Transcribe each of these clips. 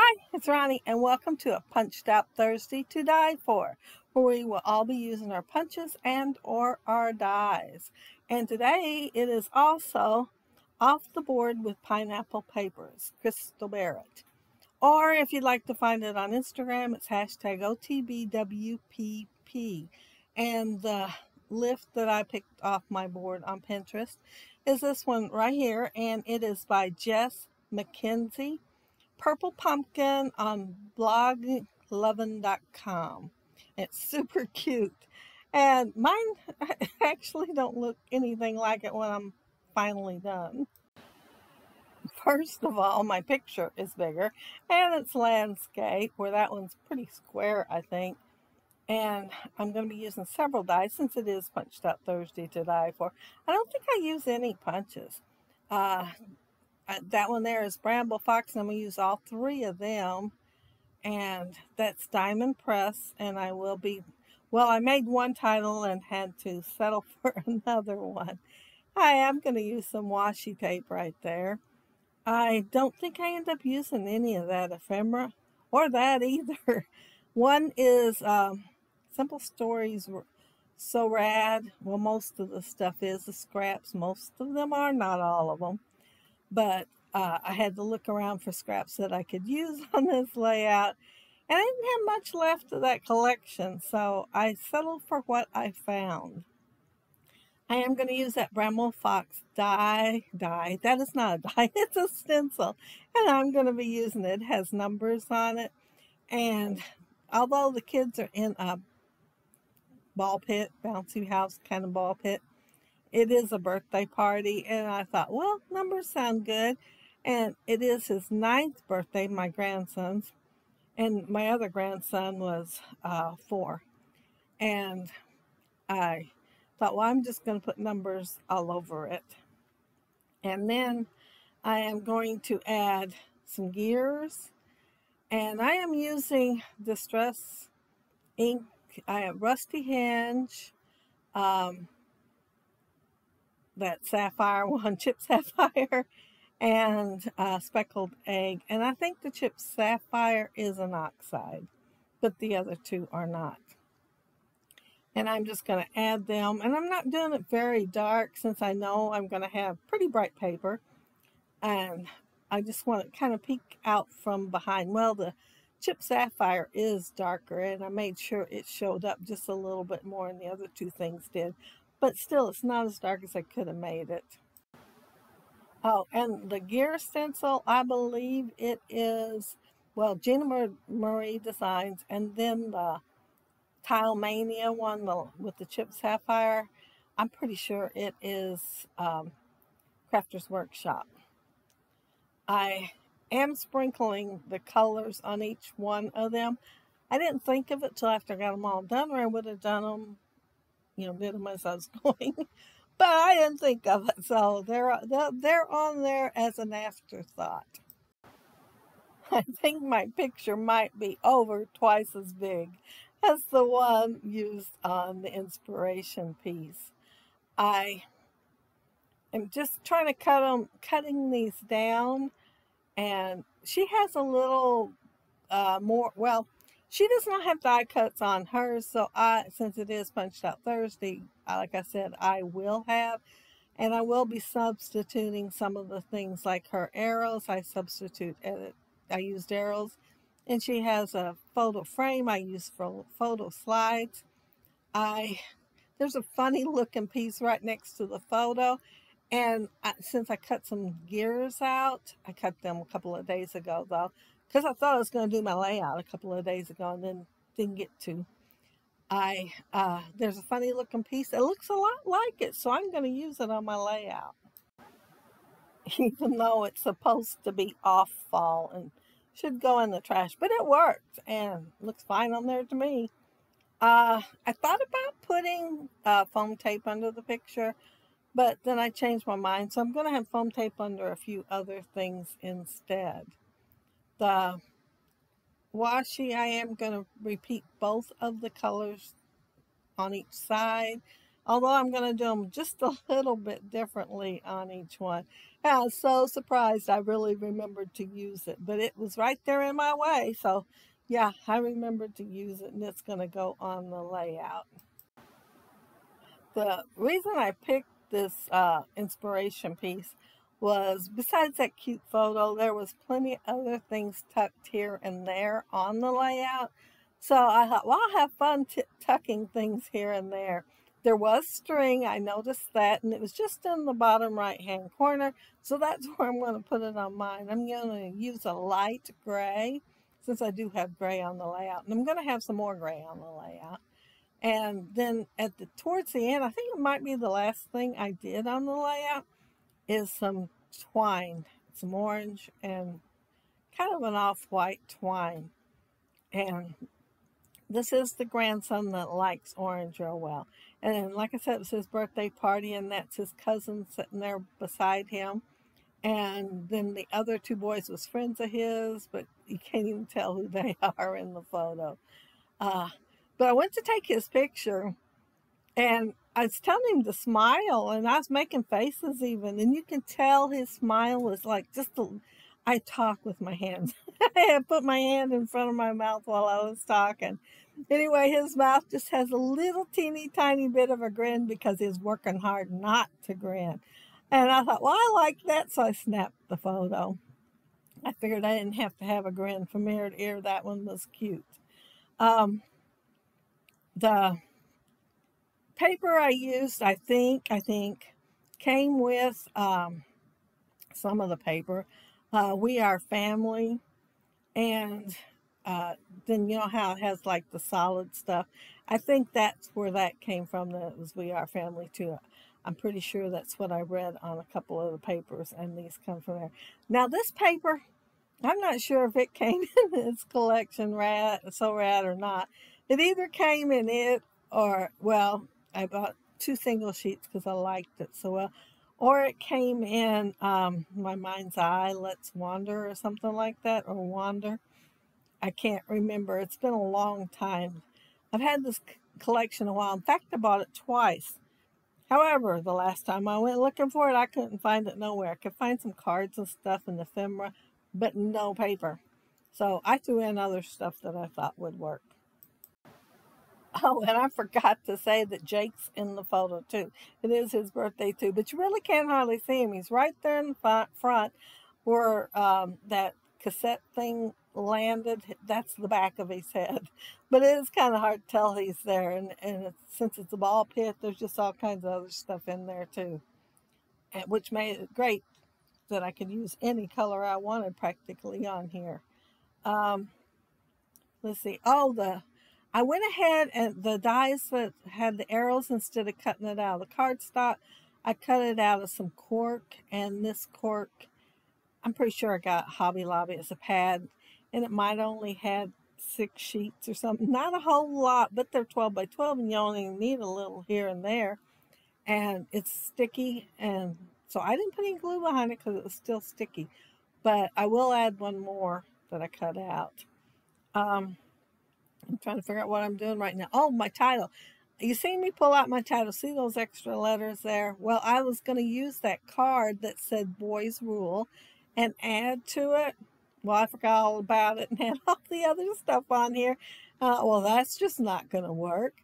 Hi, it's Ronnie, and welcome to a Punched Out Thursday to Die For, where we will all be using our punches and or our dies. And today it is also Off the Board with Pineapple Papers, Crystal Barrett. Or if you'd like to find it on Instagram, it's hashtag OTBWPP. And the lift that I picked off my board on Pinterest is this one right here, and it is by Jess Mackenzie. Purple Pumpkin on Bloglovin.com. It's super cute. And mine actually don't look anything like it when I'm finally done. First of all, my picture is bigger, and it's landscape, where that one's pretty square, I think. And I'm going to be using several dies since it is Punched Out Thursday to Die For. I don't think I use any punches. That one there is Bramble Fox, and I'm going to use all three of them. And that's Diamond Press, and I will be, well, I made one title and had to settle for another one. I am going to use some washi tape right there. I don't think I end up using any of that ephemera, or that either. One is Simple Stories So Rad. Well, most of the stuff is the scraps. Most of them are, not all of them. But I had to look around for scraps that I could use on this layout. And I didn't have much left of that collection, so I settled for what I found. I am going to use that Bramble Fox die. That is not a die, it's a stencil. And I'm going to be using it. It has numbers on it. And although the kids are in a ball pit, bouncy house kind of ball pit, it is a birthday party, and I thought, well, numbers sound good. And it is his 9th birthday, my grandson's, and my other grandson was 4. And I thought, well, I'm just going to put numbers all over it. And then I am going to add some gears, and I am using Distress ink. I have Rusty Hinge, that sapphire one, Chip Sapphire, and Speckled Egg. And I think the Chip Sapphire is an oxide, but the other two are not. And I'm just going to add them. And I'm not doing it very dark since I know I'm going to have pretty bright paper. And I just want to kind of peek out from behind. Well, the Chip Sapphire is darker, and I made sure it showed up just a little bit more than the other two things did. But still, it's not as dark as I could have made it. Oh, and the gear stencil, I believe it is, well, Gina Marie Designs, and then the Tile Mania one with the Chip Sapphire, I'm pretty sure it is Crafter's Workshop. I am sprinkling the colors on each one of them. I didn't think of it till after I got them all done, or I would have done them, did them as I was going. But I didn't think of it, so they're on there as an afterthought. I think my picture might be over twice as big as the one used on the inspiration piece. I am just trying to cutting these down, and she has a little more, well, she does not have die cuts on hers, so since it is Punched Out Thursday, like I said, I will have, and I will be substituting some of the things like her arrows. I used arrows, and she has a photo frame I use for photo slides. There's a funny looking piece right next to the photo, and since I cut some gears out, I cut them a couple of days ago though, because I thought I was going to do my layout a couple of days ago and then didn't get to. There's a funny looking piece that looks a lot like it, so I'm going to use it on my layout. Even though it's supposed to be off fall and should go in the trash, but it worked and looks fine on there to me. I thought about putting foam tape under the picture, but then I changed my mind, so I'm going to have foam tape under a few other things instead. The washi, I am going to repeat both of the colors on each side. although I'm going to do them just a little bit differently on each one. And I was so surprised I really remembered to use it, but it was right there in my way. So yeah, I remembered to use it, and it's going to go on the layout. The reason I picked this inspiration piece was, besides that cute photo, there was plenty other things tucked here and there on the layout. So I thought, well, I'll have fun tucking things here and there. There was string, I noticed that, and it was just in the bottom right-hand corner. So that's where I'm going to put it on mine. I'm going to use a light gray, since I do have gray on the layout. And I'm going to have some more gray on the layout. And then towards the end, I think it might be the last thing I did on the layout, is some twine, some orange and kind of an off-white twine. And this is the grandson that likes orange real well. And then, like I said, it was his birthday party, and that's his cousin sitting there beside him. And then the other two boys was friends of his, but you can't even tell who they are in the photo. But I went to take his picture, and I was telling him to smile, and I was making faces even, and you can tell his smile was like I talk with my hands. I put my hand in front of my mouth while I was talking. Anyway, his mouth just has a little teeny tiny bit of a grin because he's working hard not to grin. And I thought, well, I like that, so I snapped the photo. I figured I didn't have to have a grin from ear to ear. That one was cute. The paper I used, I think came with some of the paper. We Are Family, and then you know how it has like the solid stuff. I think that's where that came from, that it was We Are Family too. I'm pretty sure that's what I read on a couple of the papers, and these come from there. Now this paper, I'm not sure if it came in this collection, So Rad or not. It either came in it, or, well, I bought 2 single sheets because I liked it so well, or it came in My Mind's Eye, Let's Wander, or something like that, or Wander. I can't remember. It's been a long time. I've had this collection a while. In fact, I bought it twice. However, the last time I went looking for it, I couldn't find it nowhere. I could find some cards and stuff in the ephemera, but no paper. So I threw in other stuff that I thought would work. Oh, and I forgot to say that Jake's in the photo too. It is his birthday too, but you really can't hardly see him. He's right there in the front where that cassette thing landed. That's the back of his head. But it is kind of hard to tell he's there. And since it's a ball pit, there's just all kinds of other stuff in there too, which made it great that I could use any color I wanted practically on here. Let's see. Oh, I went ahead, and the dies that had the arrows, instead of cutting it out of the cardstock, I cut it out of some cork. And this cork, I'm pretty sure I got Hobby Lobby as a pad, and it might only had 6 sheets or something. Not a whole lot, but they're 12 by 12, and you only need a little here and there. And it's sticky, and so I didn't put any glue behind it because it was still sticky. But I will add one more that I cut out. I'm trying to figure out what I'm doing right now. Oh, my title. You see me pull out my title. See those extra letters there? Well, I was going to use that card that said Boys Rule and add to it. Well, I forgot all about it and had all the other stuff on here. Well, that's just not going to work.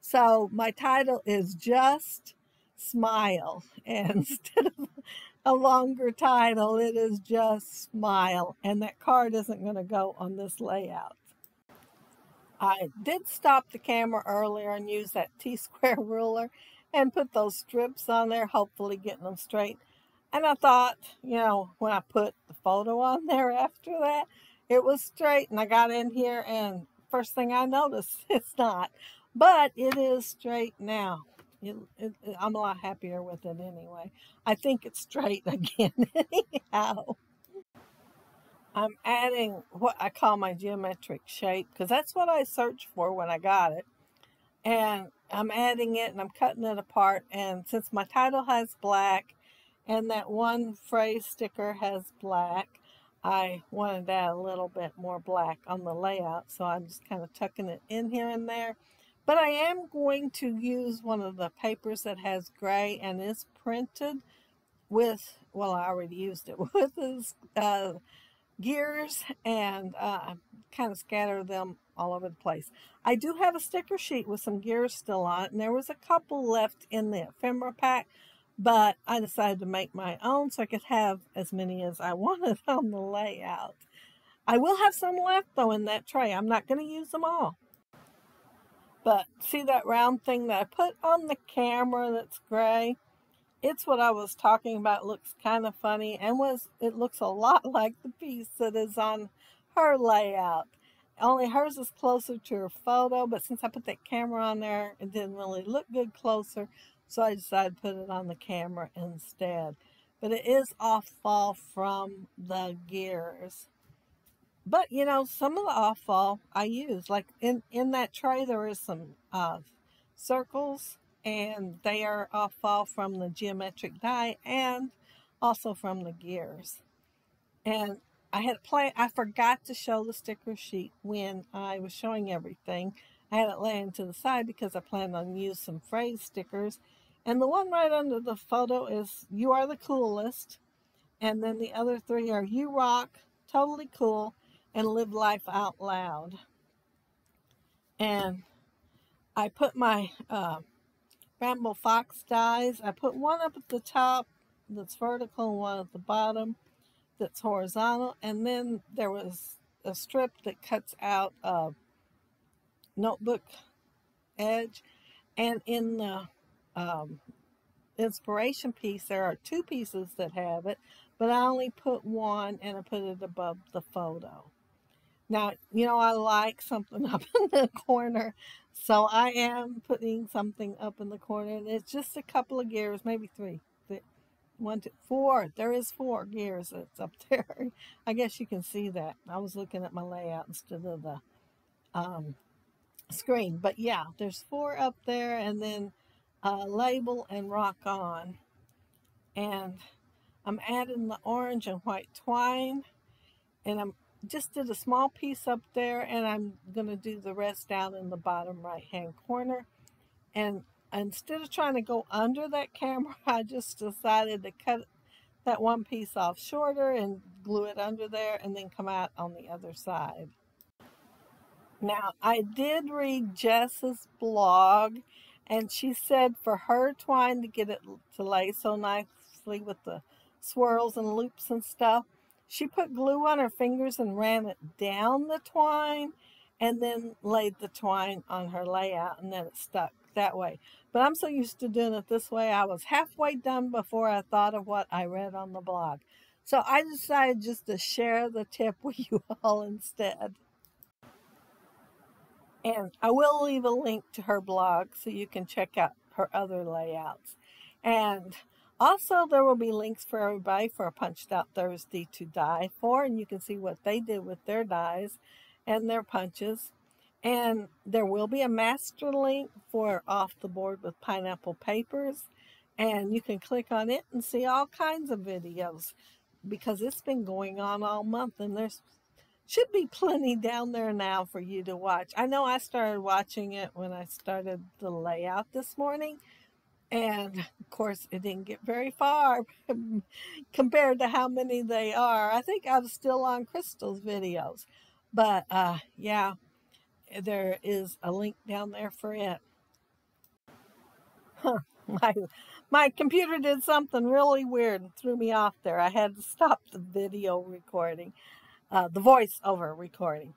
So my title is Just Smile. And instead of a longer title, it is Just Smile. And that card isn't going to go on this layout. I did stop the camera earlier and use that T-square ruler and put those strips on there, hopefully getting them straight. And I thought, you know, when I put the photo on there after that, it was straight. And I got in here, and first thing I noticed, it's not. But it is straight now. I'm a lot happier with it anyway. I think it's straight again anyhow. I'm adding what I call my geometric shape, because that's what I searched for when I got it. And I'm adding it, and I'm cutting it apart. And since my title has black and that one phrase sticker has black, I wanted to add a little bit more black on the layout. So I'm just kind of tucking it in here and there. But I am going to use one of the papers that has gray and is printed with, well, I already used it, with this gears, and kind of scatter them all over the place. I do have a sticker sheet with some gears still on it, and there was a couple left in the ephemera pack, but I decided to make my own so I could have as many as I wanted on the layout. I will have some left though in that tray. I'm not going to use them all. But see that round thing that I put on the camera that's gray? It's what I was talking about. It looks kind of funny, and it looks a lot like the piece that is on her layout. Only hers is closer to her photo, but since I put that camera on there, it didn't really look good closer, so I decided to put it on the camera instead. But it is off-fall from the gears. But, you know, some of the off-fall I use. Like in that tray, there is some circles, and they are off-fall from the geometric die and also from the gears. And I forgot to show the sticker sheet when I was showing everything. I had it laying to the side because I planned on using some phrase stickers. And the one right under the photo is "You are the coolest." And then the other three are "You rock," "Totally cool," and "Live life out loud." And I put my Bramble Fox dies. I put one up at the top that's vertical and one at the bottom that's horizontal. And then there was a strip that cuts out a notebook edge. And in the inspiration piece, there are two pieces that have it, but I only put one, and I put it above the photo. Now, you know, I like something up in the corner, so I am putting something up in the corner, and it's just a couple of gears, maybe three. One, two, four. There is 4 gears that's up there. I guess you can see that. I was looking at my layout instead of the screen. But yeah, there's 4 up there, and then label and rock on. And I'm adding the orange and white twine, and I'm just did a small piece up there, and I'm going to do the rest down in the bottom right hand corner. And instead of trying to go under that camera, I just decided to cut that one piece off shorter and glue it under there, and then come out on the other side. Now, I did read Jess's blog, and she said for her twine to get it to lay so nicely with the swirls and loops and stuff, she put glue on her fingers and ran it down the twine, and then laid the twine on her layout, and then it stuck that way. But I'm so used to doing it this way, I was halfway done before I thought of what I read on the blog. So I decided just to share the tip with you all instead. And I will leave a link to her blog so you can check out her other layouts. And also there will be links for everybody for a Punched Out Thursday to die for, and you can see what they did with their dies and their punches. And there will be a master link for Off the Board with Pineapple Papers, and you can click on it and see all kinds of videos because it's been going on all month, and there's should be plenty down there now for you to watch. I know I started watching it when I started the layout this morning, and of course it didn't get very far compared to how many they are. I think I was still on Crystal's videos, but yeah, there is a link down there for it. My computer did something really weird and threw me off there. I had to stop the video recording. The voice-over recording.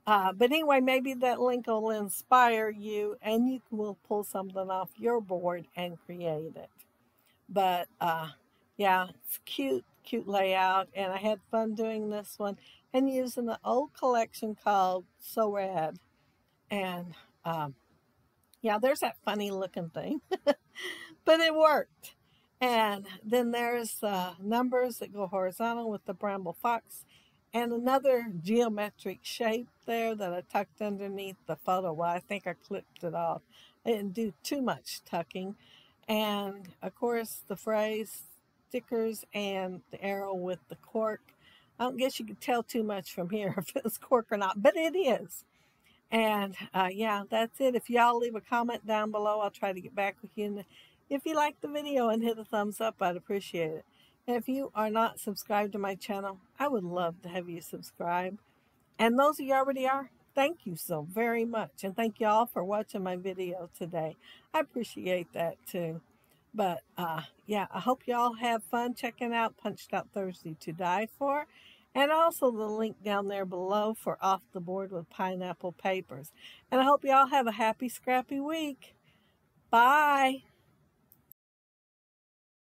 But anyway, maybe that link will inspire you, and you will pull something off your board and create it. But yeah, it's cute layout, and I had fun doing this one and using the old collection called So Rad. And yeah, there's that funny looking thing, but it worked. And then there's numbers that go horizontal with the Bramble Fox, and another geometric shape there that I tucked underneath the photo. Well, I think I clipped it off. I didn't do too much tucking. And of course, the phrase stickers and the arrow with the cork. I don't guess you could tell too much from here if it's cork or not, but it is. And yeah, that's it. If y'all leave a comment down below, I'll try to get back with you. And if you like the video and hit a thumbs up, I'd appreciate it. And if you are not subscribed to my channel, I would love to have you subscribe. And those of you already are, thank you so very much. And thank you all for watching my video today. I appreciate that too. But yeah, I hope you all have fun checking out Punched Out Thursday to Die For. And also the link down there below for Off the Board with Pineapple Papers. And I hope you all have a happy, scrappy week. Bye.